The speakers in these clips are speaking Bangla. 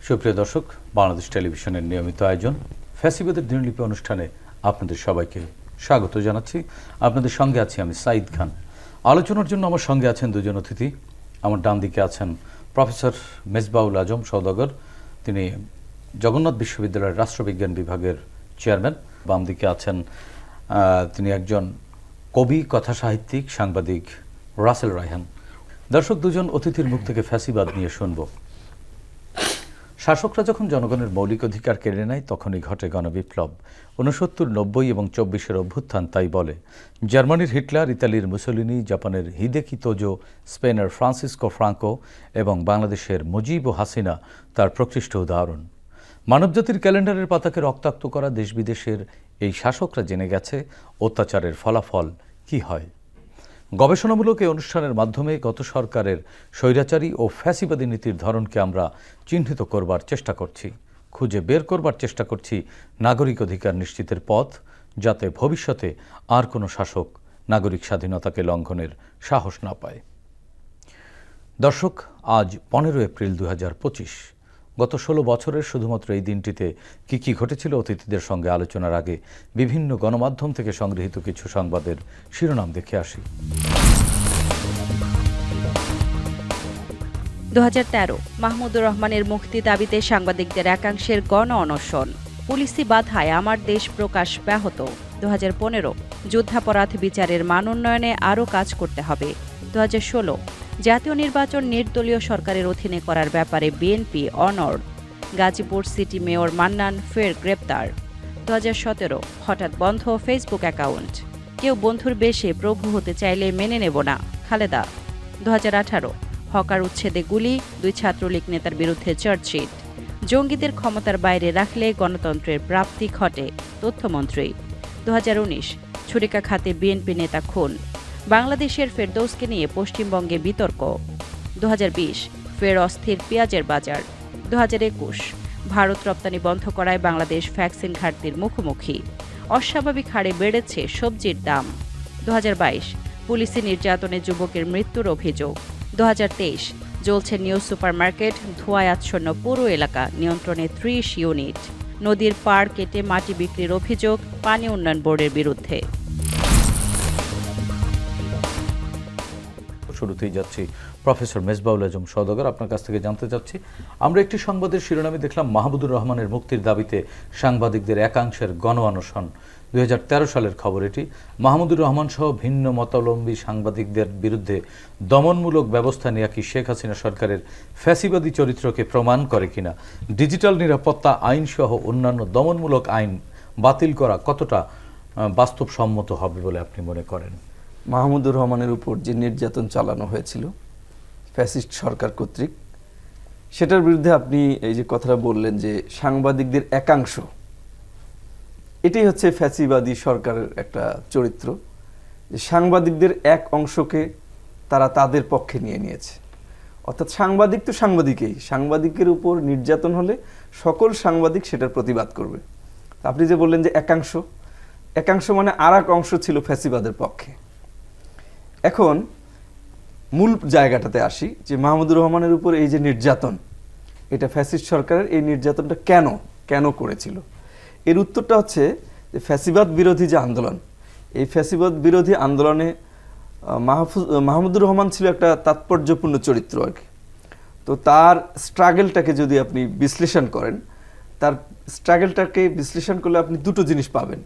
সুপ্রিয় দর্শক, বাংলাদেশ টেলিভিশনের নিয়মিত আয়োজন ফ্যাসিবাদের দিনলিপি অনুষ্ঠানে আপনাদের সবাইকে স্বাগত জানাচ্ছি। আপনাদের সঙ্গে আছি আমি সাঈদ খান। আলোচনার জন্য আমার সঙ্গে আছেন দুজন অতিথি। আমার ডান দিকে আছেন প্রফেসর মেজবাউল আজম সওদাগর, তিনি জগন্নাথ বিশ্ববিদ্যালয়ের রাষ্ট্রবিজ্ঞান বিভাগের চেয়ারম্যান। বাম দিকে আছেন তিনি একজন কবি, কথা সাহিত্যিক, সাংবাদিক রাসেল রায়হান। দর্শক, দুজন অতিথির মুখ থেকে ফ্যাসিবাদ নিয়ে শুনব। শাসকরা যখন জনগণের মৌলিক অধিকার কেড়ে নেয় তখনই ঘটে গণবিপ্লব। 69, 90 এবং 24-এর অভ্যুত্থান তাই বলে। জার্মানির হিটলার, ইতালির মুসোলিনি, জাপানের হিদেকি তোজো, স্পেনের ফ্রান্সিসকো ফ্রাঙ্কো এবং বাংলাদেশের মুজিব ও হাসিনা তার প্রকৃষ্ট উদাহরণ। মানবজাতির ক্যালেন্ডারের পাতাকে রক্তাক্ত করা দেশ বিদেশের এই শাসকরা জেনে গেছে অত্যাচারের ফলাফল কি হয়। গবেষণামূলক এই অনুষ্ঠানের মাধ্যমে গত সরকারের স্বৈরাচারী ও ফ্যাসিবাদী নীতির ধরনকে আমরা চিহ্নিত করবার চেষ্টা করছি, খুঁজে বের করবার চেষ্টা করছি নাগরিক অধিকার নিশ্চিতের পথ, যাতে ভবিষ্যতে আর কোনো শাসক নাগরিক স্বাধীনতাকে লঙ্ঘনের সাহস না পায়। দর্শক, আজ 15 এপ্রিল 2025। গত 16 বছরের শুধুমাত্র এই দিনটিতে কি কি ঘটেছিল অতিথিদের সঙ্গে আলোচনার আগে বিভিন্ন গণমাধ্যম থেকে সংগৃহীত কিছু সংবাদের শিরোনাম দেখে আসি। 2013 মাহমুদুর রহমানের মুক্তি দাবিতে সাংবাদিকদের একাংশের গণ অনশন। পুলিশি বাধায় আমার দেশ প্রকাশ ব্যাহত। 2015 যুদ্ধাপরাধ বিচারের মান উন্নয়নে আরও কাজ করতে হবে। 2016 জাতীয় নির্বাচন নির্দলীয় সরকারের অধীনে করার ব্যাপারে বিএনপি অনড়। গাজীপুর সিটি মেয়র মান্নান ফের গ্রেপ্তার। 2017 হঠাৎ বন্ধ ফেসবুক অ্যাকাউন্ট। কেউ বন্ধুর বেশে প্রভু হতে চাইলে মেনে নেব না, খালেদা। 2018 হকার উচ্ছেদে গুলি, 2 ছাত্রলীগ নেতার বিরুদ্ধে চার্জশিট। জঙ্গিদের ক্ষমতার বাইরে রাখলে গণতন্ত্রের প্রাপ্তি ঘটে, তথ্যমন্ত্রী। 2019 ছুরিকাঘাতে বিএনপি নেতা খুন। বাংলাদেশের ফেরদৌসকে নিয়ে পশ্চিমবঙ্গে বিতর্ক। 2020 ফের অস্থির পেঁয়াজের বাজার। 2021 ভারত রপ্তানি বন্ধ করায় বাংলাদেশ ভ্যাকসিন ঘাটতির মুখোমুখি। অস্বাভাবিক হারে বেড়েছে সবজির দাম। 2022 পুলিশি নির্যাতনে যুবকের মৃত্যুর অভিযোগ। 2023 জ্বলছে নিউ সুপারমার্কেট, ধোঁয়ায় আচ্ছন্ন পুরো এলাকা, নিয়ন্ত্রণে 30 ইউনিট। নদীর পাড় কেটে মাটি বিক্রির অভিযোগ পানি উন্নয়ন বোর্ডের বিরুদ্ধে। শুরুতেই যাচ্ছি প্রফেসর মেজবাউল আজম সওদাগর, আপনার কাছ থেকে জানতে চাচ্ছি, আমরা একটি সংবাদের শিরোনামে দেখলাম মাহমুদুর রহমানের মুক্তির দাবিতে সাংবাদিকদের একাংশের গণ অনশন। 2013 সালের খবর এটি। মাহমুদুর রহমান সহ ভিন্ন মতাবলম্বী সাংবাদিকদের বিরুদ্ধে দমনমূলক ব্যবস্থা নেওয়া কি শেখ হাসিনা সরকারের ফ্যাসিবাদী চরিত্রকে প্রমাণ করে কিনা? ডিজিটাল নিরাপত্তা আইন সহ অন্যান্য দমনমূলক আইন বাতিল করা কতটা বাস্তবসম্মত হবে বলে আপনি মনে করেন? মাহমুদুর রহমানের উপর যে নির্যাতন চালানো হয়েছিল ফ্যাসিস্ট সরকার কর্তৃক, সেটার বিরুদ্ধে আপনি এই যে কথাটা বললেন যে সাংবাদিকদের একাংশ, এটাই হচ্ছে ফ্যাসিবাদী সরকারের একটা চরিত্র, যে সাংবাদিকদের এক অংশকে তারা তাদের পক্ষে নিয়ে নিয়েছে। অর্থাৎ সাংবাদিক তো সাংবাদিকই, সাংবাদিকের উপর নির্যাতন হলে সকল সাংবাদিক সেটার প্রতিবাদ করবে। আপনি যে বললেন যে একাংশ, একাংশ মানে আর এক অংশ ছিল ফ্যাসিবাদের পক্ষে। এখন মূল জায়গাটাতে আসি যে মাহমুদুর রহমানের উপর এই যে নির্যাতন, এটা ফ্যাসিস্ট সরকারের এই নির্যাতনটা কেন করেছিল? এর উত্তরটা হচ্ছে যে ফ্যাসিবাদ বিরোধী যে আন্দোলন, এই ফ্যাসিবাদ বিরোধী আন্দোলনে মাহমুদুর রহমান ছিল একটা তাৎপর্যপূর্ণ চরিত্র আর কি। তো তার স্ট্রাগলটাকে যদি আপনি বিশ্লেষণ করেন, তার স্ট্রাগলটাকে বিশ্লেষণ করলে আপনি দুটো জিনিস পাবেন।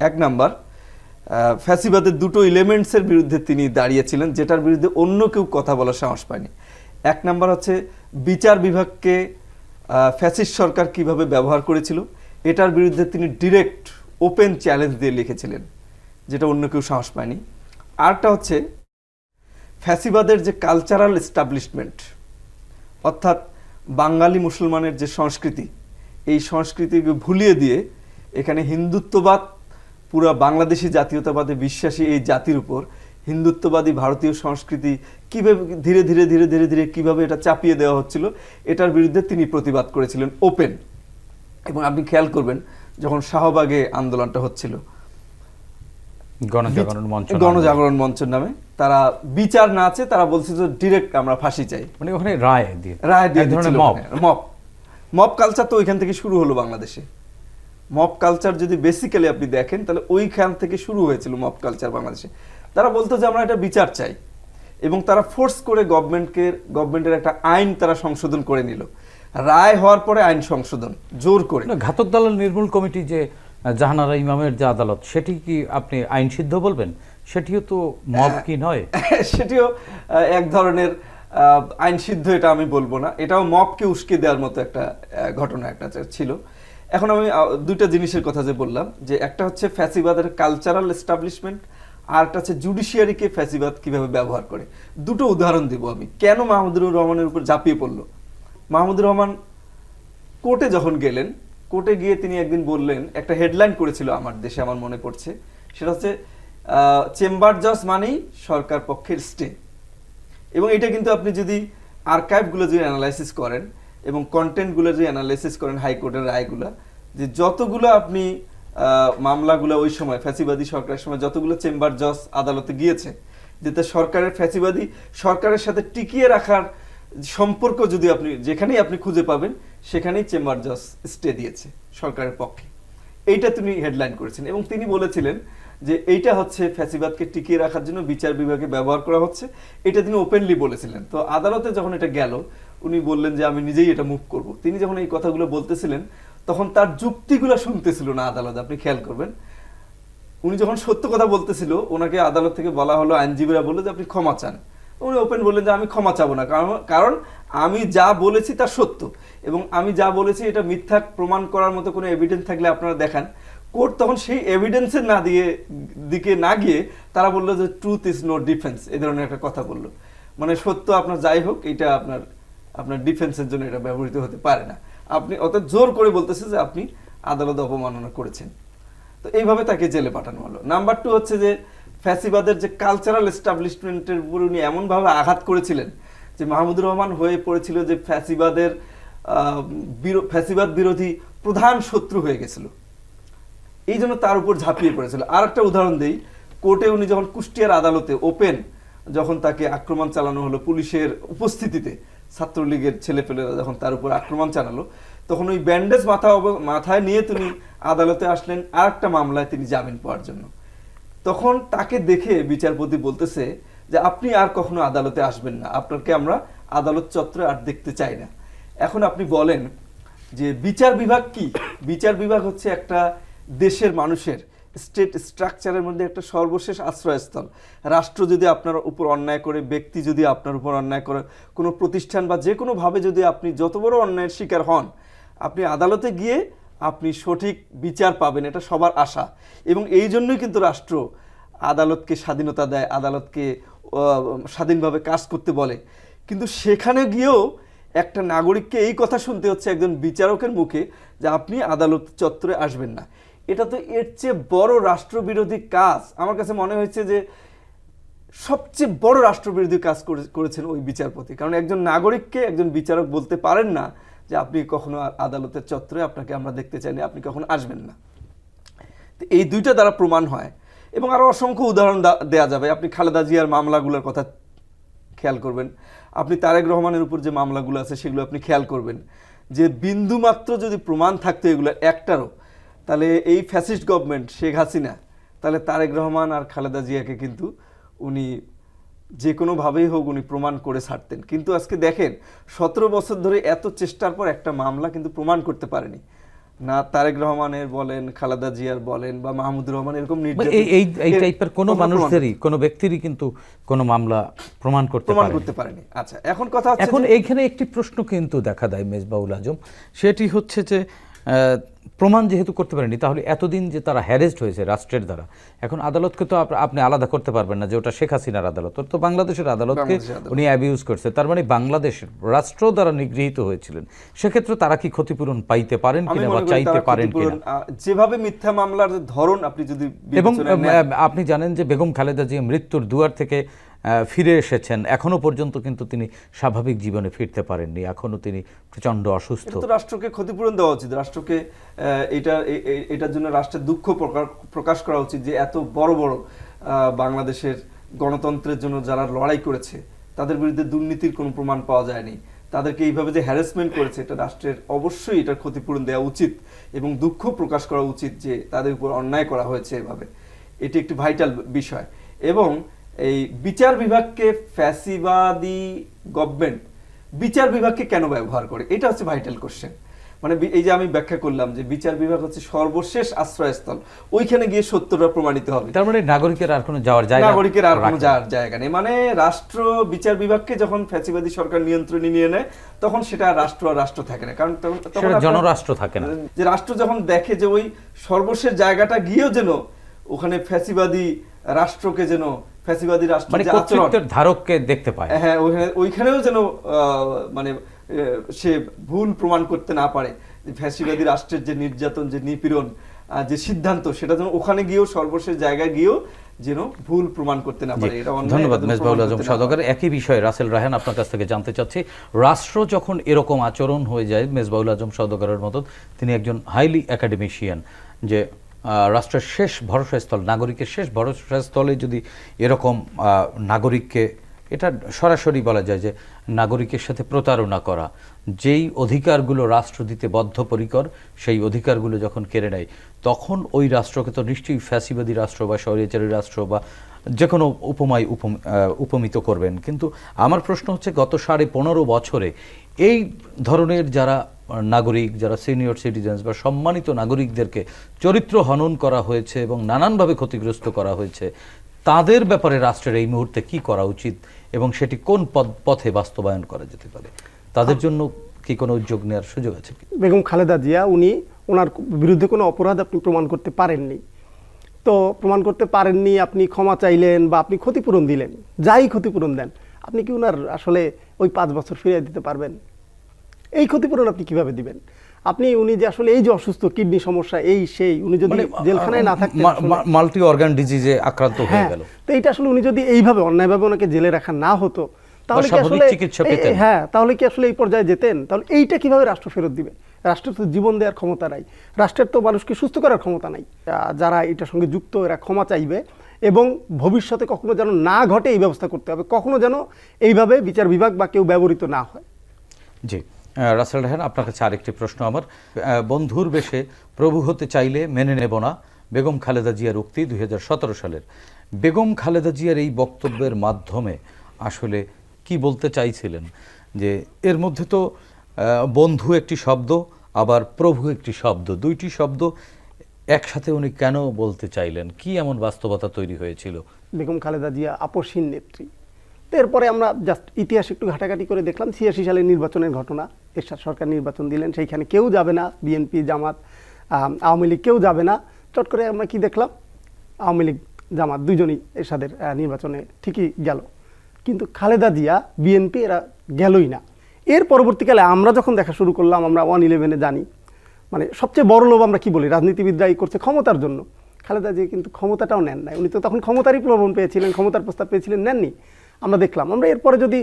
এক নাম্বার, ফ্যাসিবাদের দুটো এলিমেন্টসের বিরুদ্ধে তিনি দাঁড়িয়েছিলেন, যেটার বিরুদ্ধে অন্য কেউ কথা বলার সাহস পায়নি। এক নাম্বার হচ্ছে বিচার বিভাগকে ফ্যাসিস্ট সরকার কিভাবে ব্যবহার করেছিল, এটার বিরুদ্ধে তিনি ডিরেক্ট ওপেন চ্যালেঞ্জ দিয়ে লিখেছিলেন, যেটা অন্য কেউ সাহস পায়নি। আরটা হচ্ছে ফ্যাসিবাদের যে কালচারাল এস্টাবলিশমেন্ট, অর্থাৎ বাঙালি মুসলমানের যে সংস্কৃতি, এই সংস্কৃতিকে ভুলিয়ে দিয়ে এখানে হিন্দুত্ববাদ, পুরো বাংলাদেশি জাতীয়তাবাদে বিশ্বাসী এই জাতির উপর হিন্দুত্ববাদী ভারতীয় সংস্কৃতি কীভাবে ধীরে ধীরে ধীরে ধীরে ধীরে কীভাবে এটা চাপিয়ে দেওয়া হচ্ছিল, এটার বিরুদ্ধে তিনি প্রতিবাদ করেছিলেন ওপেন। এবং আপনি খেয়াল করবেন যখন শাহবাগে আন্দোলনটা হচ্ছিল, গণজাগরণ মঞ্চের নামে, তারা বিচার না আছে, তারা বলছে যে ডিরেক্ট আমরা ফাঁসি চাই, মানে ওখানে রায় দিয়ে মব মব কালচার তো ওইখান থেকে শুরু হলো বাংলাদেশে। মব কালচার যদি বেসিক্যালি আপনি দেখেন তাহলে ওইখান থেকে শুরু হয়েছিল মব কালচার বাংলাদেশে। তারা বলতো যে আমরা এটা বিচার চাই, এবং তারা ফোর্স করে গভর্নমেন্টের একটা আইন তারা সংশোধন করে নিল। রায় হওয়ার পরে আইন সংশোধন জোর করে। ঘাতক দালাল নির্মূল কমিটি যে জাহানারা ইমামের যে আদালত, সেটি কি আপনি আইন সিদ্ধ বলবেন? সেটিও তো মব কি নয়? সেটিও এক ধরনের আইন সিদ্ধ, এটা আমি বলবো না। এটাও মবকে উস্কে দেওয়ার মতো একটা ঘটনা একটা ছিল। এখন আমি দুইটা জিনিসের কথা যে বললাম, যে একটা হচ্ছে ফ্যাসিবাদের কালচারাল এস্টাবলিশমেন্ট, আর একটা হচ্ছে জুডিশিয়ারিকে ফ্যাসিবাদ কিভাবে ব্যবহার করে। দুটো উদাহরণ দিব আমি কেন মাহমুদুর রহমানের উপর ঝাঁপিয়ে পড়লো। মাহমুদুর রহমান কোর্টে যখন গেলেন, কোর্টে গিয়ে তিনি একদিন বললেন, একটা হেডলাইন করেছিল আমার দেশে, আমার মনে পড়ছে, সেটা হচ্ছে চেম্বার জজ মানেই সরকার পক্ষের স্টে। এবং এটা কিন্তু আপনি যদি আর্কাইভগুলো যদি অ্যানালাইসিস করেন এবং কন্টেন্টগুলো যদি অ্যানালাইসিস করেন হাইকোর্টের রায়গুলো, যে যতগুলো আপনি মামলাগুলো ওই সময় ফ্যাসিবাদী সরকারের সময় যতগুলো চেম্বার জজ আদালতে গিয়েছে, যেটা সরকারের ফ্যাসিবাদী সরকারের সাথে টিকিয়ে রাখার সম্পর্ক যদি আপনি যেখানেই আপনি খুঁজে পাবেন, সেখানেই চেম্বার জজ স্টে দিয়েছে সরকারের পক্ষে। এইটা তিনি হেডলাইন করেছেন, এবং তিনি বলেছিলেন যে এইটা হচ্ছে ফ্যাসিবাদকে টিকিয়ে রাখার জন্য বিচার বিভাগে ব্যবহার করা হচ্ছে। এটা তিনি ওপেনলি বলেছিলেন। তো আদালতে যখন এটা গেল, উনি বললেন যে আমি নিজেই এটা মুভ করব। তিনি যখন এই কথাগুলো বলতেছিলেন, তখন তার যুক্তিগুলো শুনতেছিল না আদালত। আপনি খেয়াল করবেন, উনি যখন সত্য কথা বলতেছিল, ওনাকে আদালত থেকে বলা হলো, আইনজীবীরা বললো যে আপনি ক্ষমা চান। উনি ওপেন বললেন যে আমি ক্ষমা চাবো না, কারণ আমি যা বলেছি তা সত্য, এবং আমি যা বলেছি এটা মিথ্যা প্রমাণ করার মতো কোনো এভিডেন্স থাকলে আপনারা দেখান। কোর্ট তখন সেই এভিডেন্সের দিকে না গিয়ে তারা বললো যে ট্রুথ ইজ নো ডিফেন্স, এই ধরনের একটা কথা বললো। মানে সত্য আপনার যাই হোক, এটা আপনার ডিফেন্সের জন্য এটা ব্যবহৃত হতে পারে না। আপনি অত জোর করে বলতেছে যে আপনি আদালত অবমাননা করেছেন। তো এইভাবে তাকে জেলে পাঠানো হলো। নাম্বার 2 হচ্ছে যে ফ্যাসিবাদের যে কালচারাল এস্টাবলিশমেন্টের উপর উনি এমনভাবে আঘাত করেছিলেন যে মাহমুদুর রহমান হয়ে পড়েছিল যে ফ্যাসিবাদ বিরোধী প্রধান শত্রু হয়ে গেছিল। এই জন্য তার উপর ঝাঁপিয়ে পড়েছিল। আর একটা উদাহরণ দেই, কোর্টে উনি যখন কুষ্টিয়ার আদালতে ওপেন যখন তাকে আক্রমণ চালানো হলো পুলিশের উপস্থিতিতে, ছাত্রলীগের ছেলেপেলেরা যখন তার উপর আক্রমণ চালালো, তখন ওই ব্যান্ডেজ মাথায় নিয়ে তিনি আদালতে আসলেন আর একটা মামলায় তিনি জামিন পাওয়ার জন্য। তখন তাকে দেখে বিচারপতি বলতেছে যে আপনি আর কখনো আদালতে আসবেন না, আপনাকে আমরা আদালত চত্বরে আর দেখতে চাই না। এখন আপনি বলেন যে বিচার বিভাগ কি? বিচার বিভাগ হচ্ছে একটা দেশের মানুষের স্টেট স্ট্রাকচারের মধ্যে একটা সর্বশেষ আশ্রয়স্থল। রাষ্ট্র যদি আপনার উপর অন্যায় করে, ব্যক্তি যদি আপনার উপর অন্যায় করে, কোনো প্রতিষ্ঠান বা যে কোনোভাবে যদি আপনি যত বড় অন্যায়ের শিকার হন, আপনি আদালতে গিয়ে আপনি সঠিক বিচার পাবেন, এটা সবার আশা। এবং এই জন্যই কিন্তু রাষ্ট্র আদালতকে স্বাধীনতা দেয়, আদালতকে স্বাধীনভাবে কাজ করতে বলে। কিন্তু সেখানে গিয়েও একটা নাগরিককে এই কথা শুনতে হচ্ছে একজন বিচারকের মুখে যে আপনি আদালত চত্বরে আসবেন না। এটা তো এর চেয়ে বড় রাষ্ট্রবিরোধী কাজ। আমার কাছে মনে হয়েছে যে সবচেয়ে বড় রাষ্ট্রবিরোধী কাজ করেছেন ওই বিচারপতি। কারণ একজন নাগরিককে একজন বিচারক বলতে পারেন না যে আপনি কখনো আদালতের চত্বরে আপনাকে আমরা দেখতে চাইনি, আপনি কখনো আসবেন না। এই দুইটা দ্বারা প্রমাণ হয়, এবং আরো অসংখ্য উদাহরণ দেয়া যাবে। আপনি খালেদা জিয়ার মামলাগুলোর কথা খেয়াল করবেন, আপনি তারেক রহমানের উপর যে মামলাগুলো আছে সেগুলো আপনি খেয়াল করবেন, যে বিন্দুমাত্র যদি প্রমাণ থাকতো এগুলো একটারও, তাহলে এই ফ্যাসিস্ট গভর্নমেন্ট শেখ হাসিনা, তাহলে তারেক রহমান আর খালেদা জিয়াকে কিন্তু উনি যে কোনোভাবেই হোক উনি প্রমাণ করে ছাড়তেন। কিন্তু আজকে দেখেন 17 বছর ধরে এত চেষ্টার পর একটা মামলা কিন্তু প্রমাণ করতে পারেনি না তারেক রহমানের বলেন, খালেদা জিয়ার বলেন, বা মাহমুদুর রহমান, এরকম এই টাইপের কোনো মানুষেরই কোনো ব্যক্তিরই কিন্তু কোনো মামলা প্রমাণ করতে পারেনি। আচ্ছা, এখন কথা হচ্ছে, এখন এইখানে একটি প্রশ্ন কিন্তু দেখা দেয় মেজবাউল আজম, সেটি হচ্ছে যে প্রমাণ যেহেতু করতে পারেনি, তাহলে এতদিন যে তারা হ্যারেস্ট হয়েছে রাষ্ট্রের দ্বারা, এখন আদালতকে তো আপনি আলাদা করতে পারবেন না যে ওটা শেখ হাসিনার আদালত, ওর তো বাংলাদেশের আদালতকে উনি অ্যাবিউজ করছে। তার মানে বাংলাদেশের রাষ্ট্র দ্বারা নিগৃহীত হয়েছিলেন। সেক্ষেত্রে তারা কি ক্ষতিপূরণ পাইতে পারেন কিনা বা চাইতে পারেন কিনা? যেভাবে মিথ্যা মামলার ধরন আপনি যদি, এবং আপনি জানেন যে বেগম খালেদা জিয়া মৃত্যুর দুয়ার থেকে ফিরে এসেছেন, এখনো পর্যন্ত কিন্তু তিনি স্বাভাবিক জীবনে ফিরতে পারেননি, এখনো তিনি প্রচন্ড অসুস্থ। তো রাষ্ট্রকে ক্ষতিপূরণ দেওয়া উচিত, রাষ্ট্রকে এটার জন্য রাষ্ট্রের দুঃখ প্রকাশ করা উচিত যে এত বড় বড় বাংলাদেশের গণতন্ত্রের জন্য যারা লড়াই করেছে তাদের বিরুদ্ধে দুর্নীতির কোনো প্রমাণ পাওয়া যায়নি, তাদেরকে এইভাবে যে হ্যারাসমেন্ট করেছে, এটা রাষ্ট্রের অবশ্যই এটার ক্ষতিপূরণ দেওয়া উচিত এবং দুঃখ প্রকাশ করা উচিত যে তাদের উপর অন্যায় করা হয়েছে এভাবে। এটি একটি ভাইটাল বিষয়। এবং এই বিচার বিভাগকে ফ্যাসিবাদী গভর্নমেন্ট বিচার বিভাগকে কেন ব্যবহার করে, এটা হচ্ছে ভাইটাল কোশ্চেন। মানে এই যে আমি ব্যাখ্যা করলাম যে বিচার বিভাগ হচ্ছে সর্বশেষ আশ্রয়স্থল, ওইখানে গিয়ে সত্যটা প্রমাণিত হবে। তার মানে নাগরিকের আর কোনো যাওয়ার জায়গা, নাগরিকের আর কোনো যাওয়ার জায়গা নেই। মানে রাষ্ট্র বিচার বিভাগকে যখন ফ্যাসিবাদী সরকার নিয়ন্ত্রণে নিয়ে নেয়, তখন সেটা রাষ্ট্র আর রাষ্ট্র থাকে না। কারণ তখন জনরাষ্ট্র থাকে না। যে রাষ্ট্র যখন দেখে যে ওই সর্বশেষ জায়গাটা গিয়েও যেন ওখানে ফ্যাসিবাদী রাষ্ট্রকে যেন ফ্যাসিবাদী রাষ্ট্র মানে কর্তৃত্বের ধারককে দেখতে পায়, হ্যাঁ ওইখানেও যেন মানে সে ভুল প্রমাণ করতে না পারে, ফ্যাসিবাদী রাষ্ট্রের যে নির্যাতন, যে নিপীড়ন, যে সিদ্ধান্ত, সেটা যেন ওখানে গিয়েও সর্বশেষ জায়গায় গিয়েও যেন ভুল প্রমাণ করতে না পারে। এটা ধন্যবাদ মেজবাহুল আজম সওদাগর। একই বিষয়ে রাসেল রায়হান আপনার কাছ থেকে জানতে চাচ্ছি, রাষ্ট্র যখন এরকম আচরণ হয়ে যায়, মেজবাহুল আজম সওদাগরের মতন তিনি একজন হাইলি একাডেমিশিয়ান, যে রাষ্ট্রের শেষ ভরসাস্থল, নাগরিকের শেষ ভরসাস্থলে যদি এরকম নাগরিককে, এটা সরাসরি বলা যায় যে নাগরিকের সাথে প্রতারণা করা, যেই অধিকারগুলো রাষ্ট্র দিতে বদ্ধপরিকর সেই অধিকারগুলো যখন কেড়ে নেয়, তখন ওই রাষ্ট্রকে তো নিশ্চয়ই ফ্যাসিবাদী রাষ্ট্র বা স্বৈরাচারী রাষ্ট্র বা যে কোনো উপমায় উপমিত করবেন। কিন্তু আমার প্রশ্ন হচ্ছে, গত 15.5 বছরে এই ধরনের যারা নাগরিক, যারা সিনিয়র সিটিজেন্স বা সম্মানিত নাগরিকদেরকে চরিত্র হনন করা হয়েছে এবং নানানভাবে ক্ষতিগ্রস্ত করা হয়েছে, তাদের ব্যাপারে রাষ্ট্রের এই মুহূর্তে কি করা উচিত এবং সেটি কোন পথে বাস্তবায়ন করা যেতে পারে? তাদের জন্য কি কোনো উদ্যোগ নেওয়ার সুযোগ আছে? বেগম খালেদা জিয়া, ওনার বিরুদ্ধে কোনো অপরাধ আপনি প্রমাণ করতে পারেননি, তো প্রমাণ করতে পারেননি, আপনি ক্ষমা চাইলেন বা আপনি ক্ষতিপূরণ দিলেন, যাই ক্ষতিপূরণ দেন, আপনি কি ওনার আসলে ওই 5 বছর ফিরিয়ে দিতে পারবেন? এই ক্ষতিপূরণ আপনি কিভাবে দিবেন? উনি যে আসলে এই যে অসুস্থ, কিডনি সমস্যা, এই সেই, উনি যদি জেলখানায় না থাকতেন, মাল্টি অর্গান ডিজিজে আক্রান্ত হয়ে গেল, তো এইটা আসলে উনি যদি এইভাবে অন্যায়ভাবে ওনাকে জেলে রাখা না হতো, তাহলে কি আসলে তাহলে কি আসলে এই পর্যায়ে যেতেন? তাহলে এইটা কিভাবে রাষ্ট্র ফেরত দিবে? রাষ্ট্রের তো জীবন দেওয়ার ক্ষমতা নাই, রাষ্ট্রের তো মানুষকে সুস্থ করার ক্ষমতা নাই। যারা এটার সঙ্গে যুক্ত, এরা ক্ষমা চাইবে এবং ভবিষ্যতে কখনো যেন না ঘটে এই ব্যবস্থা করতে হবে, কখনো যেন এইভাবে বিচার বিভাগ বা কেউ ব্যবহৃত না হয়। জি, রাসেল রায়হান, আপনার কাছে আরেকটি প্রশ্ন আমার। বন্ধুর বেশে প্রভু হতে চাইলে মেনে নেব না, বেগম খালেদা জিয়ার উক্তি 2017 সালের। বেগম খালেদা জিয়ার এই বক্তব্যের মাধ্যমে আসলে কি বলতে চাইছিলেন? যে এর মধ্যে তো বন্ধু একটি শব্দ, আবার প্রভু একটি শব্দ, দুইটি শব্দ একসাথে উনি কেন বলতে চাইলেন? কি এমন বাস্তবতা তৈরি হয়েছিল? বেগম খালেদা জিয়া আপসহীন নেত্রী। এরপরে আমরা জাস্ট ইতিহাস একটু ঘাটাঘাটি করে দেখলাম, 86 সালের নির্বাচনের ঘটনা। এরশাদ সরকার নির্বাচন দিলেন, সেইখানে কেউ যাবে না, বিএনপি, জামাত, আওয়ামী লীগ কেউ যাবে না। চট করে আমরা কি দেখলাম? আওয়ামী লীগ, জামাত দুজনই এরশাদের নির্বাচনে ঠিকই গেল, কিন্তু খালেদা জিয়া, বিএনপি এরা গেলই না। এর পরবর্তীকালে আমরা যখন দেখা শুরু করলাম, আমরা 1/11 জানি, মানে সবচেয়ে বড় লোভ আমরা কি বলি, রাজনীতিবিদরা এই করছে ক্ষমতার জন্য। খালেদা জিয়া কিন্তু ক্ষমতাটাও নেন নাই, উনি তো তখন ক্ষমতারই প্রলোভন পেয়েছিলেন, ক্ষমতার প্রস্তাব পেয়েছিলেন, নেননি। আমরা দেখলাম, আমরা এরপরে যদি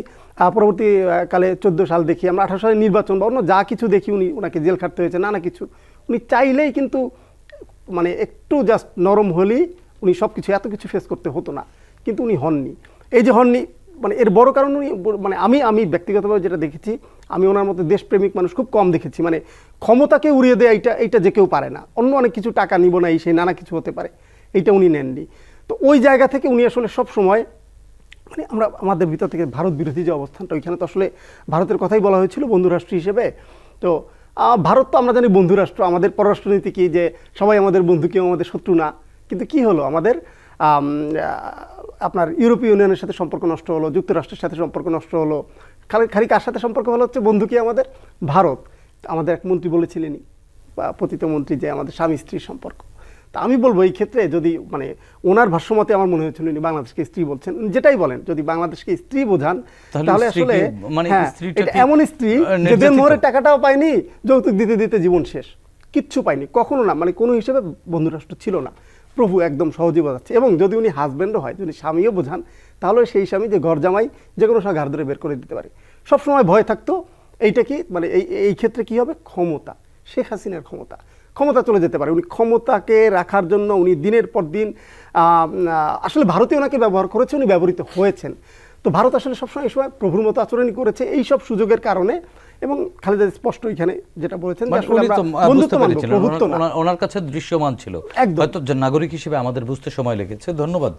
পরবর্তীকালে 14 সাল দেখি, আমরা 18 সালের নির্বাচন বা অন্য যা কিছু দেখি, ওনাকে জেল খাটতে হয়েছে, নানা কিছু। উনি চাইলেই কিন্তু মানে একটু জাস্ট নরম হলেই উনি সব কিছু, এত কিছু ফেস করতে হতো না, কিন্তু উনি হননি। এই যে হননি, মানে এর বড় কারণ উনি, মানে আমি ব্যক্তিগতভাবে যেটা দেখেছি, আমি ওনার মতো দেশপ্রেমিক মানুষ খুব কম দেখেছি। মানে ক্ষমতাকে উড়িয়ে দেয়, এইটা যে কেউ পারে না, অন্য অনেক কিছু, টাকা নিব না, সেই নানা কিছু হতে পারে, এইটা উনি নেননি। তো ওই জায়গা থেকে উনি আসলে সব সময়, মানে আমাদের ভিতর থেকে ভারত বিরোধী যে অবস্থানটা, ওইখানে তো আসলে ভারতের কথাই বলা হয়েছিল বন্ধুরাষ্ট্র হিসেবে। তো ভারত তো আমরা জানি বন্ধুরাষ্ট্র, আমাদের পররাষ্ট্রনীতি কি, যে সবাই আমাদের বন্ধু, কেউ আমাদের শত্রু না। কিন্তু কি হলো, আমাদের আপনার ইউরোপীয় ইউনিয়নের সাথে সম্পর্ক নষ্ট হলো, যুক্তরাষ্ট্রের সাথে সম্পর্ক নষ্ট হলো, খালি কার সাথে সম্পর্ক ভালো হচ্ছে? বন্ধু কি আমাদের? ভারত। আমাদের এক মন্ত্রী বলেছিলেনই, পতিত মন্ত্রী, যে আমাদের স্বামী স্ত্রীর সম্পর্ক। তা আমি বলবো, এই ক্ষেত্রে যদি মানে ওনার ভাষ্যমতে আমার মনে হয়েছিল উনি বাংলাদেশকে স্ত্রী বলছেন, যেটাই বলেন, যদি বাংলাদেশকে স্ত্রী বোঝান, তাহলে আসলে এটা এমন স্ত্রী যে দেনমোহরের টাকাটাও পায়নি, যৌতুক দিতে দিতে জীবন শেষ, কিচ্ছু পায়নি, কখনো না, মানে কোনো হিসেবে বন্ধুরাষ্ট্র ছিল না। প্রভু একদম সহজে বোঝাচ্ছে। এবং যদি উনি হাজব্যান্ডও হয়, যদি স্বামীও বোঝান, তাহলে সেই স্বামী যে ঘর জামাই, যে কোনো সময় ঘাড় ধরে বের করে দিতে পারে। সবসময় ভয় থাকতো, এইটা কি মানে এই ক্ষেত্রে কি হবে? ক্ষমতা, শেখ হাসিনার ক্ষমতা চলে যেতে পারে। উনি ক্ষমতাকে রাখার জন্য উনি দিনের পর দিন আসলে ভারতীয় ওনাকে ব্যবহার করেছে, উনি ব্যবহৃত হয়েছেন। তো ভারত আসলে সবসময় এই সময় প্রভুর মতো আচরণই করেছে এই সব সুযোগের কারণে, এবং খালেদা স্পষ্ট এখানে যেটা বলেছেন যে মানে আসলে উনি আমরা তো বন্ধুত্ব বুঝতে মানবো, পেরেছিলেন, প্রভুত্ব না। ওনার কাছে দৃশ্যমান ছিল, একদম। হয়তো যে নাগরিক হিসেবে আমাদের বুঝতে সময় লেগেছে। ধন্যবাদ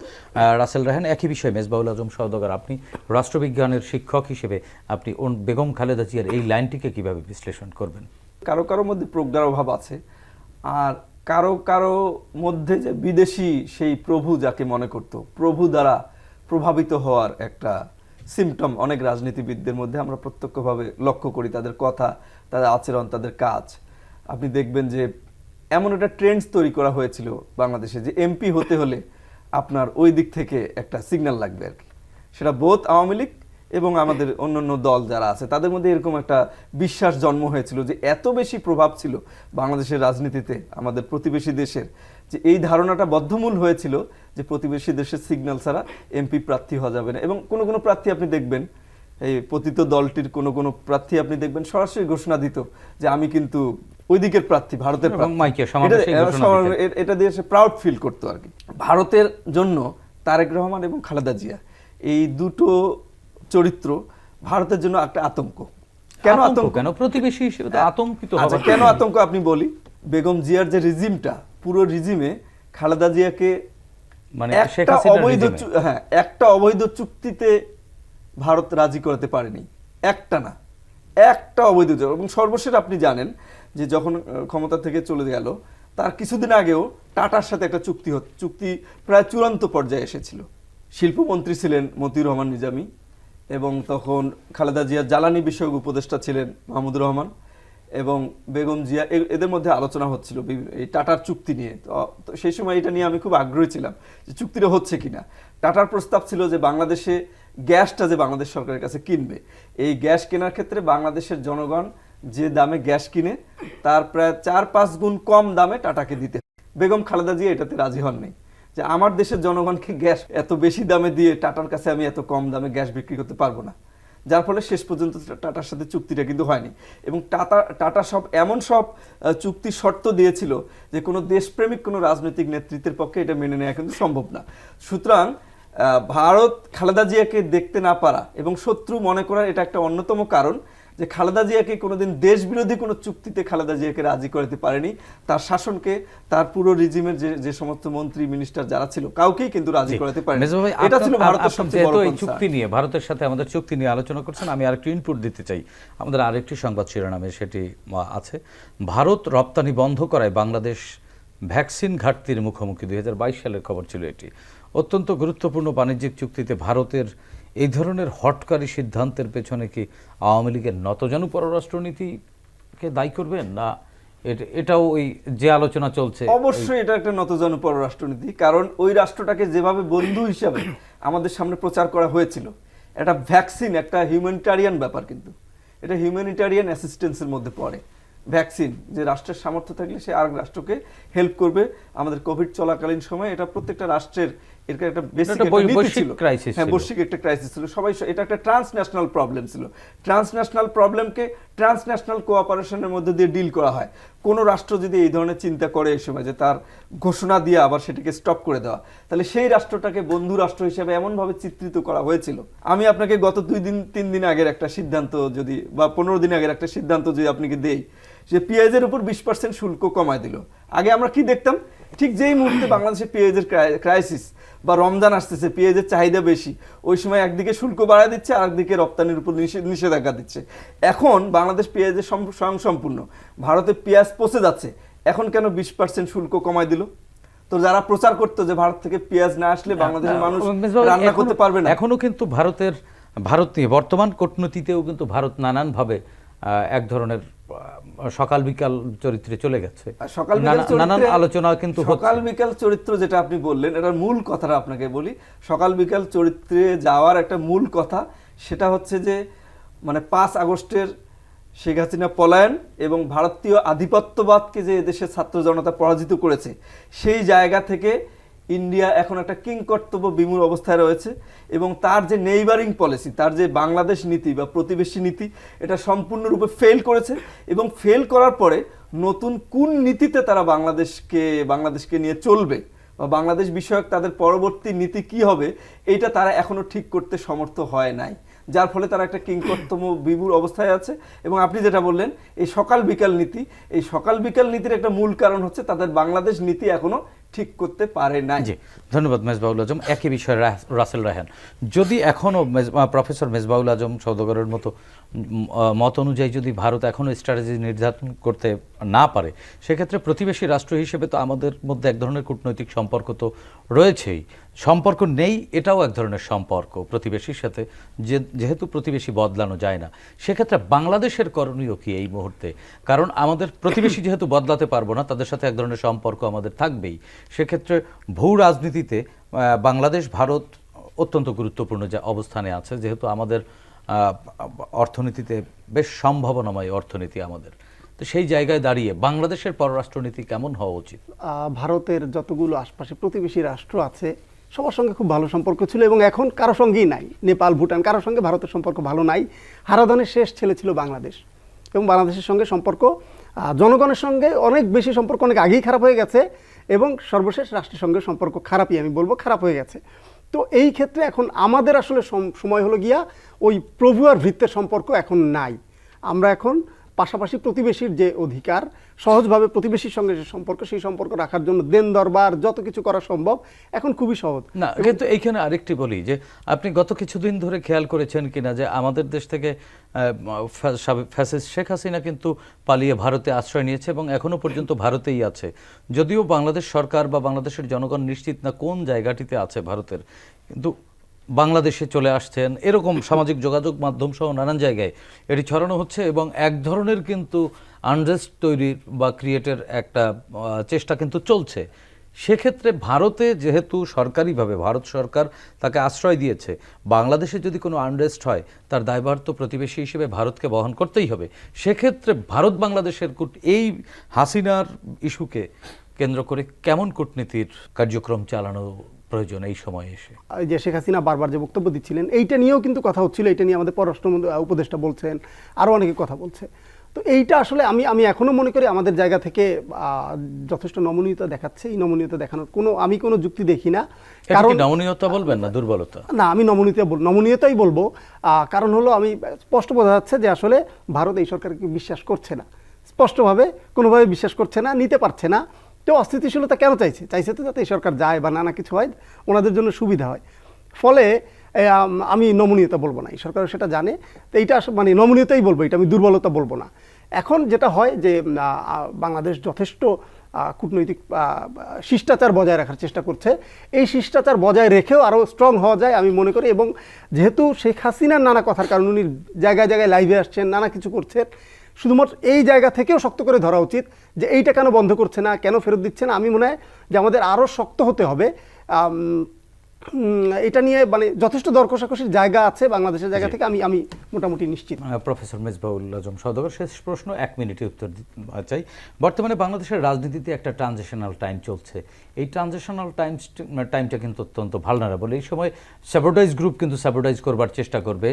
রাসেল রায়হান। একই বিষয় মেজবাউল আজম সওদাগর, আপনি রাষ্ট্রবিজ্ঞানের শিক্ষক হিসেবে আপনি বেগম খালেদা জিয়ার এই লাইনটিকে কিভাবে বিশ্লেষণ করবেন? কারো কারো মধ্যে প্রজ্ঞার অভাব আছে, আর কারো কারো মধ্যে যে বিদেশি সেই প্রভু যাকে মনে করত, প্রভু দ্বারা প্রভাবিত হওয়ার একটা সিমটম অনেক রাজনীতিবিদদের মধ্যে আমরা প্রত্যক্ষভাবে লক্ষ্য করি, তাদের কথা, তাদের আচরণ, তাদের কাজ। আপনি দেখবেন যে এমন একটা ট্রেন্ডস তৈরি করা হয়েছিল বাংলাদেশে যে এমপি হতে হলে আপনার ওই দিক থেকে একটা সিগন্যাল লাগবে আর কি। সেটা বোথ আওয়ামী লীগ এবং আমাদের অন্যান্য দল যারা আছে তাদের মধ্যে এরকম একটা বিশ্বাস জন্ম হয়েছিল যে এত বেশি প্রভাব ছিল বাংলাদেশের রাজনীতিতে আমাদের প্রতিবেশী দেশের, যে এই ধারণাটা বদ্ধমূল হয়েছিল যে প্রতিবেশী দেশের সিগন্যাল ছাড়া এমপি প্রার্থী হওয়া যাবে না। এবং কোনো কোনো প্রার্থী আপনি দেখবেন, এই পতিত দলটির কোনো কোনো প্রার্থী আপনি দেখবেন সরাসরি ঘোষণা দিত যে আমি কিন্তু ওই দিকের প্রার্থী, ভারতের এবং প্রার্থী। মাইকে সমাবেশে ঘোষণা দিতেন। এটা দিয়ে সে প্রাউড ফিল করতো আর কি। ভারতের জন্য তারেক রহমান এবং খালেদা জিয়া এই দুটো চরিত্র ভারতের জন্য একটা আতঙ্ক। কেন আতঙ্ক? কেন প্রতিবেশী হিসেবে তো আতঙ্কিত আচ্ছা, হবার কেন আতঙ্ক আপনি বলি। বেগম জিয়ার যে রিজিমটা, পুরো রিজিমে খালেদা জিয়াকে মানে শেখ একটা হাসিনার অবৈধ রিজিমে। একটা অবৈধ চুক্তিতে ভারত রাজি করাতে পারেনি, একটা না, একটা অবৈধ। এবং সর্বশেষ আপনি জানেন যে যখন ক্ষমতা থেকে চলে গেল তার কিছুদিন আগেও টাটার সাথে একটা চুক্তি প্রায় চূড়ান্ত পর্যায়ে এসেছিল। শিল্পমন্ত্রী ছিলেন মতিউর রহমান নিজামী, এবং তখন খালেদা জিয়ার জ্বালানি বিষয়ক উপদেষ্টা ছিলেন মাহমুদুর রহমান, এবং বেগম জিয়া, এদের মধ্যে আলোচনা হচ্ছিল এই টাটার চুক্তি নিয়ে। তো সেই সময় এটা নিয়ে আমি খুব আগ্রহী ছিলাম যে চুক্তিটা হচ্ছে কিনা। টাটার প্রস্তাব ছিল যে বাংলাদেশে গ্যাসটা যে বাংলাদেশ সরকারের কাছে কিনবে, এই গ্যাস কেনার ক্ষেত্রে বাংলাদেশের জনগণ যে দামে গ্যাস কিনে তার প্রায় 4-5 গুণ কম দামে টাটাকে দিতে। বেগম খালেদা জিয়া এটাতে রাজি হননি, যে আমার দেশের জনগণকে গ্যাস এত বেশি দামে দিয়ে টাটার কাছে আমি এত কম দামে গ্যাস বিক্রি করতে পারবো না। যার ফলে শেষ পর্যন্ত টাটার সাথে চুক্তিটা কিন্তু হয়নি। এবং টাটা এমন সব চুক্তি শর্ত দিয়েছিল যে কোনো দেশপ্রেমিক কোনো রাজনৈতিক নেতৃত্বের পক্ষে এটা মেনে নেওয়া কিন্তু সম্ভব না। সুতরাং ভারত খালেদা জিয়াকে দেখতে না পারা এবং শত্রু মনে করার এটা একটা অন্যতম কারণ যে খালেদা জিয়াকে কোনোদিন দেশ বিরোধী কোনো চুক্তিতে খালেদা জিয়াকে রাজি করাতে পারেনি। তার শাসনকে, তার পুরো রিজিমের যে সমস্ত মন্ত্রী মিনিস্টার যারা ছিল কাউকেই কিন্তু রাজি করাতে পারেনি। এটা ছিল ভারতের সবচেয়ে বড় কনসার্ন। চুক্তি নিয়ে, ভারতের সাথে আমাদের চুক্তি নিয়ে আলোচনা করছেন, আমি আরেকটু ইনপুট দিতে চাই। আমাদের আরেকটি সংবাদ শিরোনামে সেটি আছে, ভারত রপ্তানি বন্ধ করায় বাংলাদেশ ভ্যাকসিন ঘাটতির মুখোমুখি। 2022 সালের খবর ছিল এটি। অত্যন্ত গুরুত্বপূর্ণ বাণিজ্যিক চুক্তিতে ভারতের এই ধরনের হটকারী সিদ্ধান্তের পেছনে কি আওয়ামী লীগের নতজানু পররাষ্ট্রনীতিকে দায়ী করবেন, না এটাও ওই যে আলোচনা চলছে? অবশ্যই এটা একটা নতজানু পররাষ্ট্রনীতি, কারণ ওই রাষ্ট্রটাকে যেভাবে বন্ধু হিসাবে আমাদের সামনে প্রচার করা হয়েছিল, একটা ভ্যাকসিন একটা হিউম্যানিটারিয়ান ব্যাপার, কিন্তু এটা হিউম্যানিটারিয়ান অ্যাসিস্ট্যান্সের মধ্যে পড়ে। ভ্যাকসিন যে রাষ্ট্রের সামর্থ্য থাকলে সে আর রাষ্ট্রকে হেল্প করবে। আমাদের কোভিড চলাকালীন সময় এটা প্রত্যেকটা রাষ্ট্রের এর একটা বেসিক নীতি ছিল। হ্যাঁ, বৈশ্বিক একটা ক্রাইসিস ছিল, সবাই এটা একটা ট্রান্সন্যাশনাল প্রবলেম ছিল। ট্রান্সন্যাশনাল প্রবলেমকে ট্রান্সন্যাশনাল কোঅপারেশনের মধ্যে দিয়ে ডিল করা হয়। কোনো রাষ্ট্র যদি এই ধরনের চিন্তা করে এই সময় যে তার ঘোষণা দিয়ে আবার সেটাকে স্টপ করে দেওয়া, তাহলে সেই রাষ্ট্রটাকে বন্ধু রাষ্ট্র হিসেবে এমনভাবে চিত্রিত করা হয়েছিল। আমি আপনাকে গত 2-3 দিন আগের একটা সিদ্ধান্ত যদি, বা 15 দিন আগের একটা সিদ্ধান্ত যদি আপনাকে দেই, যে পেঁয়াজের উপর 20% শুল্ক কমায় দিল। আগে আমরা কি দেখতাম, ঠিক যেই মুহূর্তে বাংলাদেশে পেঁয়াজের ক্রাইসিস বা রমজান আসতেছে, পেঁয়াজের চাহিদা বেশি, ওই সময় একদিকে শুল্ক বাড়ায় দিচ্ছে, আরেকদিকে রপ্তানির উপর নিষেধাজ্ঞা দিচ্ছে। এখন বাংলাদেশ পেঁয়াজের স্বয়ংসম্পূর্ণ, ভারতে পেঁয়াজ পচে যাচ্ছে, এখন কেন 20% শুল্ক কমায় দিল? তো যারা প্রচার করতো যে ভারত থেকে পেঁয়াজ না আসলে বাংলাদেশের মানুষ রান্না করতে পারবে না, এখনো কিন্তু ভারত নিয়ে বর্তমান কূটনীতিতেও কিন্তু ভারত নানানভাবে এক ধরনের সকাল বিকাল চরিত্রে চলে গেছে। নানান আলোচনা কিন্তু সকাল বিকাল চরিত্র যেটা আপনি বললেন, এটার মূল কথাটা আপনাকে বলি। সকাল বিকাল চরিত্রে যাওয়ার একটা মূল কথা সেটা হচ্ছে যে মানে 5 আগস্টের শেখ হাসিনা পলায়ন এবং ভারতীয় আধিপত্যবাদকে যে এদেশের ছাত্র জনতা পরাজিত করেছে, সেই জায়গা থেকে ইন্ডিয়া এখন একটা কিংকর্তব্য বিমূঢ় অবস্থায় রয়েছে। এবং তার যে নেইবারিং পলিসি, তার যে বাংলাদেশ নীতি বা প্রতিবেশী নীতি, এটা সম্পূর্ণরূপে ফেল করেছে। এবং ফেল করার পরে নতুন কোন নীতিতে তারা বাংলাদেশকে নিয়ে চলবে বা বাংলাদেশ বিষয়ক তাদের পরবর্তী নীতি কি হবে, এইটা তারা এখনো ঠিক করতে সমর্থ হয় নাই, যার ফলে তারা একটা কিংকর্তব্য বিভুর অবস্থায় আছে। এবং আপনি যেটা বললেন এই সকাল বিকাল নীতি, এই সকাল বিকাল নীতির একটা মূল কারণ হচ্ছে তাদের বাংলাদেশ নীতি এখনো ঠিক করতে পারে না। জি, ধন্যবাদ মেজবাউল আজম। একই বিষয়ে রাসেল রায়হান, যদি এখনও প্রফেসর মেজবাউল আজম সওদাগরের মতো মত অনুযায়ী যদি ভারত এখনও স্ট্র্যাটেজি নির্ধারণ করতে না পারে, সেক্ষেত্রে প্রতিবেশী রাষ্ট্র হিসেবে তো আমাদের মধ্যে এক ধরনের কূটনৈতিক সম্পর্ক তো রয়েছেই, সম্পর্ক নেই এটাও এক ধরনের সম্পর্ক প্রতিবেশীর সাথে, যেহেতু প্রতিবেশী বদলানো যায় না। সেক্ষেত্রে বাংলাদেশের করণীয় কি এই মুহূর্তে? কারণ আমাদের প্রতিবেশী যেহেতু বদলাতে পারবো না, তাদের সাথে এক ধরনের সম্পর্ক আমাদের থাকবেই। সেক্ষেত্রে ভূ রাজনীতিতে বাংলাদেশ ভারত অত্যন্ত গুরুত্বপূর্ণ যে অবস্থানে আছে, যেহেতু আমাদের অর্থনীতিতে বেশ সম্ভাবনাময় অর্থনীতি আমাদের, তো সেই জায়গায় দাঁড়িয়ে বাংলাদেশের পররাষ্ট্রনীতি কেমন হওয়া উচিত? ভারতের যতগুলো আশপাশে প্রতিবেশী রাষ্ট্র আছে সবার সঙ্গে খুব ভালো সম্পর্ক ছিল এবং এখন কারো সঙ্গেই নাই। নেপাল, ভুটান, কারোর সঙ্গে ভারতের সম্পর্ক ভালো নাই। হারাধনের শেষ ছেলে ছিল বাংলাদেশ এবং বাংলাদেশের সঙ্গে সম্পর্ক জনগণের সঙ্গে অনেক বেশি সম্পর্ক অনেক আগেই খারাপ হয়ে গেছে এবং সর্বশেষ রাষ্ট্রের সঙ্গে সম্পর্ক খারাপই, আমি বলবো খারাপ হয়ে গেছে। তো এই ক্ষেত্রে এখন আমাদের আসলে সময় হলো গিয়া ওই প্রভু আর ভৃত্যের সম্পর্ক এখন নাই। আমরা এখন পাশাপাশি প্রতিবেশীর যে অধিকার, সহজভাবে প্রতিবেশীর সঙ্গে যে সম্পর্ক, সেই সম্পর্ক রাখার জন্য দেন দরবার যত কিছু করা সম্ভব এখন খুবই সহজ। না, কিন্তু এইখানে আরেকটি বলি যে আপনি গত কিছুদিন ধরে খেয়াল করেছেন কিনা যে আমাদের দেশ থেকে ফ্যাসিস্ট শেখ হাসিনা কিন্তু পালিয়ে ভারতে আশ্রয় নিয়েছে এবং এখনো পর্যন্ত ভারতেই আছে। যদিও বাংলাদেশ সরকার বা বাংলাদেশের জনগণ নিশ্চিত না কোন জায়গাটিতে আছে ভারতের, কিন্তু বাংলাদেশে চলে আসছেন, এরকম সামাজিক যোগাযোগ মাধ্যম সহ নানান জায়গায় এটি ছড়ানো হচ্ছে এবং এক ধরনের কিন্তু আনরেস্ট তৈরির বা ক্রিয়েটের একটা চেষ্টা কিন্তু চলছে। সেক্ষেত্রে ভারতে যেহেতু সরকারিভাবে ভারত সরকার তাকে আশ্রয় দিয়েছে, বাংলাদেশে যদি কোনো আনরেস্ট হয় তার দায়ভার তো প্রতিবেশী হিসেবে ভারতকে বহন করতেই হবে। সেক্ষেত্রে ভারত বাংলাদেশের এই হাসিনার ইস্যুকে কেন্দ্র করে কেমন কূটনীতির কার্যক্রম চালানো প্রয়োজন এই সময়ে এসে? যে শেখ হাসিনা বারবার যে বক্তব্য দিচ্ছিলেন এইটা নিয়েও কিন্তু কথা হচ্ছিল, এটা নিয়ে আমাদের পররাষ্ট্র উপদেষ্টা বলছেন, আরও অনেকে কথা বলছে। তো এইটা আসলে আমি এখনো মনে করি আমাদের জায়গা থেকে যথেষ্ট নমনীয়তা দেখাচ্ছে। এই নমনীয়তা দেখানোর আমি কোনো যুক্তি দেখি না। কারণ নমনীয়তা বলবেন না দুর্বলতা? না, আমি নমনীয়তাই বলবো। কারণ হলো আমি স্পষ্ট বোঝা যাচ্ছে যে আসলে ভারত এই সরকারকে বিশ্বাস করছে না, স্পষ্টভাবে কোনোভাবে বিশ্বাস করছে না, নিতে পারছে না। তো অস্থিতিশীলতা কেন চাইছে তো যাতে এই সরকার যায় বা নানা কিছু হয়, ওনাদের জন্য সুবিধা হয়। ফলে আমি নমনীয়তা বলবো না, এই সরকার সেটা জানে। তো এইটা মানে নমনীয়তাই বলবো, এটা আমি দুর্বলতা বলবো না। এখন যেটা হয় যে বাংলাদেশ যথেষ্ট কূটনৈতিক শিষ্টাচার বজায় রাখার চেষ্টা করছে। এই শিষ্টাচার বজায় রেখেও আরও স্ট্রং হওয়া যায় আমি মনে করি। এবং যেহেতু শেখ হাসিনার নানা কথার কারণে উনি জায়গায় জায়গায় লাইভে আসছেন, নানা কিছু করছেন, শুধুমাত্র এই জায়গা থেকেও শক্ত করে ধরা উচিত যে এইটা কেন বন্ধ করছে না, কেন ফেরত দিচ্ছে না। আমি মনে হয় যে আমাদের আরও শক্ত হতে হবে। এটা নিয়ে মানে যথেষ্ট দর কষাকষির জায়গা আছে বাংলাদেশের জায়গা থেকে, আমি মোটামুটি নিশ্চিত। প্রফেসর মেজবাউল আজম সওদাগর, শেষ প্রশ্ন, 1 মিনিটে উত্তর চাই। বর্তমানে বাংলাদেশের রাজনীতিতে একটা ট্রানজিশনাল টাইম চলছে। এই ট্রানজিশনাল টাইমটা কিন্তু অত্যন্ত ভালনারেবল। এই সময় স্যাবোটাইজ গ্রুপ কিন্তু স্যাবোটাইজ করবার চেষ্টা করবে।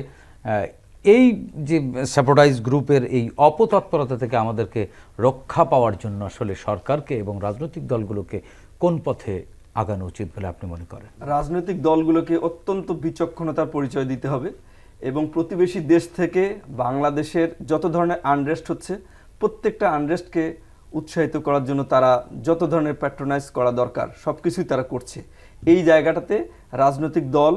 এই যে স্যাবোটাইজ গ্রুপের এই অপতৎপরতা থেকে আমাদেরকে রক্ষা পাওয়ার জন্য আসলে সরকারকে এবং রাজনৈতিক দলগুলোকে কোন পথে আগানো উচিত বলে আপনি মনে করেন? রাজনৈতিক দলগুলোকে অত্যন্ত বিচক্ষণতার পরিচয় দিতে হবে এবং প্রতিবেশী দেশ থেকে বাংলাদেশের যত ধরনের আনরেস্ট হচ্ছে প্রত্যেকটা আনরেস্টকে উৎসাহিত করার জন্য তারা যত ধরনের প্যাট্রোনাইজ করা দরকার সব কিছুই তারা করছে। এই জায়গাটাতে রাজনৈতিক দল,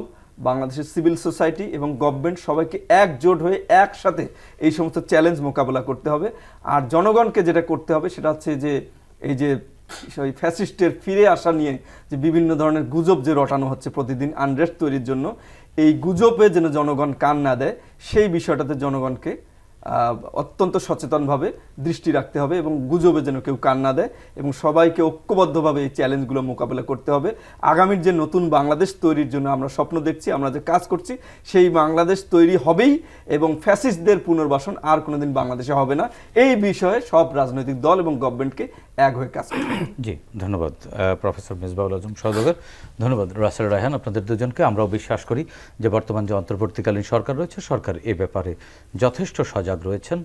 বাংলাদেশের সিভিল সোসাইটি এবং গভর্নমেন্ট সবাইকে একজোট হয়ে একসাথে এই সমস্ত চ্যালেঞ্জ মোকাবেলা করতে হবে। আর জনগণকে যেটা করতে হবে সেটা হচ্ছে যে এই যে ওই ফ্যাসিস্টের ফিরে আসা নিয়ে যে বিভিন্ন ধরনের গুজব যে রটানো হচ্ছে প্রতিদিন আনরেস্ট তৈরির জন্য, এই গুজবে যেন জনগণ কান না দেয় সেই বিষয়টাতে জনগণকে অত্যন্ত সচেতনভাবে দৃষ্টি রাখতে হবে এবং গুজবে যেন কেউ কান না দেয় এবং সবাইকে ঐক্যবদ্ধভাবে এই চ্যালেঞ্জগুলো মোকাবেলা করতে হবে। আগামীর যে নতুন বাংলাদেশ তৈরির জন্য আমরা স্বপ্ন দেখছি, আমরা যে কাজ করছি, সেই বাংলাদেশ তৈরি হবেই এবং ফ্যাসিস্টদের পুনর্বাসন আর কোনোদিন বাংলাদেশে হবে না। এই বিষয়ে সব রাজনৈতিক দল এবং গভর্নমেন্টকে এক হয়ে কাজ করতে হবে। জি, ধন্যবাদ প্রফেসর মেজবাউল আজম সওদাগর, ধন্যবাদ রাসেল রায়হান, আপনাদের দুজনকে। আমরাও বিশ্বাস করি যে বর্তমান যে অন্তর্বর্তীকালীন সরকার রয়েছে, সরকার এ ব্যাপারে যথেষ্ট সজাগ রয়েছেন।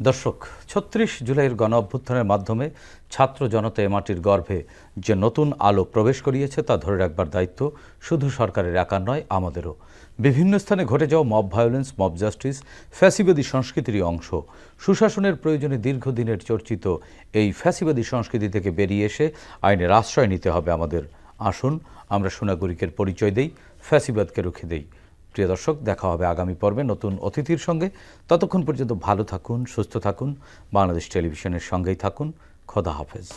দর্শক, ৩৬ জুলাইয়ের গণ অভ্যুত্থানের মাধ্যমে ছাত্র জনতা এ মাটির গর্ভে যে নতুন আলো প্রবেশ করিয়েছে তা ধরে রাখবার দায়িত্ব শুধু সরকারের একার নয়, আমাদেরও। বিভিন্ন স্থানে ঘটে যাওয়া মব ভায়োলেন্স, মব জাস্টিস ফ্যাসিবাদী সংস্কৃতিরই অংশ। সুশাসনের প্রয়োজনে দীর্ঘদিনের চর্চিত এই ফ্যাসিবাদী সংস্কৃতি থেকে বেরিয়ে এসে আইনের আশ্রয় নিতে হবে আমাদের। আসুন আমরা সুনাগরিকের পরিচয় দেই, ফ্যাসিবাদকে রুখে দেই। প্রিয় দর্শক, দেখা হবে আগামী পর্বে নতুন অতিথির সঙ্গে। ততক্ষণ পর্যন্ত ভালো থাকুন, সুস্থ থাকুন, বাংলাদেশ টেলিভিশনের সঙ্গেই থাকুন। খোদা হাফেজ।